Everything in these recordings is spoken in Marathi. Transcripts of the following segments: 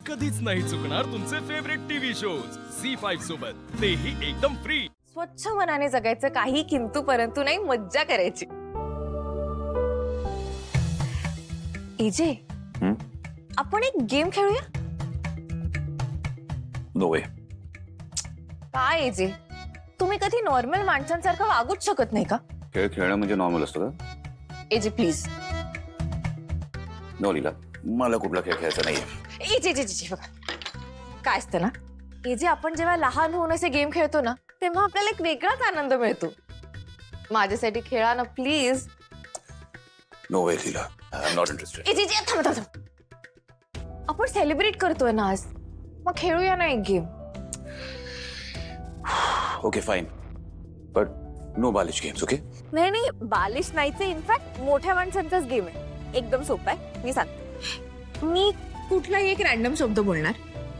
कधीच नाही चुकणार तुमचे फेवरेट टीव्ही शोज झी5 सोबत, तेही एकदम फ्री. स्वच्छ मनाने जगायचं, काही किंतु परंतु नाही, मज्जा करायची. एजे, आपण एक गेम खेळूया. नो वे. काय एजे, तुम्ही कधी नॉर्मल माणसांसारखं वागूच शकत नाही का? खेळ खेळणं म्हणजे नॉर्मल असतं का? AJ please. नो लीला, मला कुठला खेळ खेळायचा नाहीये. एजे जे जे बघा काय असतं ना, एजे आपण जेव्हा लहान होऊन असे गेम खेळतो ना, तेव्हा आपल्याला एक वेगळाच आनंद मिळतो. माझ्यासाठी खेळा ना please. No way Leela, I am not interested. एजे जे थांबा थांबा, आपण सेलिब्रेट करतोय ना आज, मग खेळूया ना एक game. Okay fine, but no बालिश गेम्स. ओके नाही नाही, बालिश नाहीच, इनफॅक्ट मोठ्या माणसांचाच गेम आहे. एकदम सोपा आहे, मी सांगते. मी कुठलाही एक रॅन्डम शब्द बोलणार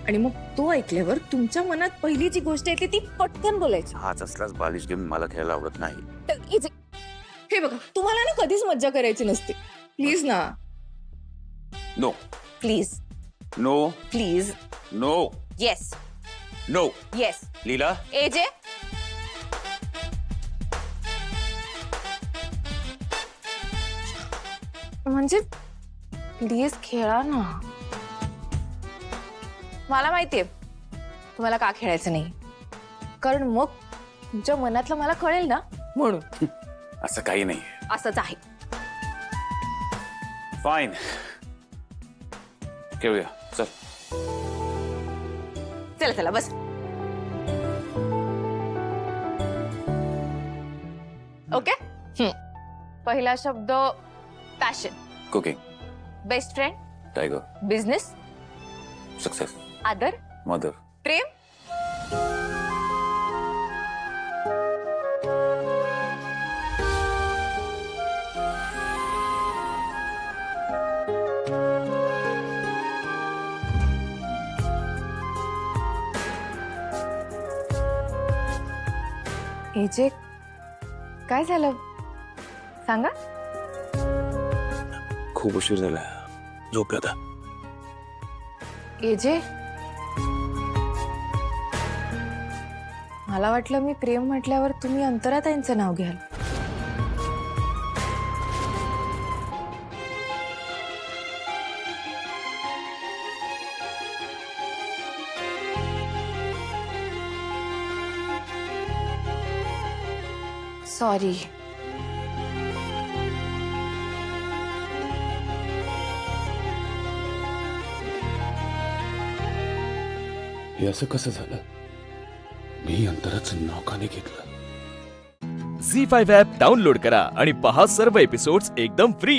आणि मग तो ऐकल्यावर तुमच्या मनात पहिली जी गोष्ट येते ती पटकन बोलायची. हाच असलाच बालिश गेम मला खेळायला आवडत नाही. तर इथे हे बघा, तुम्हाला ना कधीच मज्जा करायची नसते. प्लीज ना, no please no please. No yes no. Yes. Leela, एजे म्हणजे प्लीज खेळा ना. मला माहितीये तुम्हाला का खेळायचं नाही, कारण मग तुमच्या मनातलं मला कळेल ना, म्हणून. असं काही नाही. असंच आहे. फाईन, खेळूया. चल. चला चला बस. ओके. पहिला शब्द passion, cooking, best friend, tiger, business, success, आदर, मदर, प्रेम, एजे काय झालं सांगा. खूप उशीर झाला, झोप आता. एजे मला वाटलं मी प्रेम म्हटल्यावर तुम्ही अंतराताईंचं नाव घ्याल. सॉरी. हे असं कसं झालं? मी अंतराचं नाव का नाही घेतलं? झी5 ॲप डाउनलोड करा आणि पहा सर्व एपिसोड्स एकदम फ्री.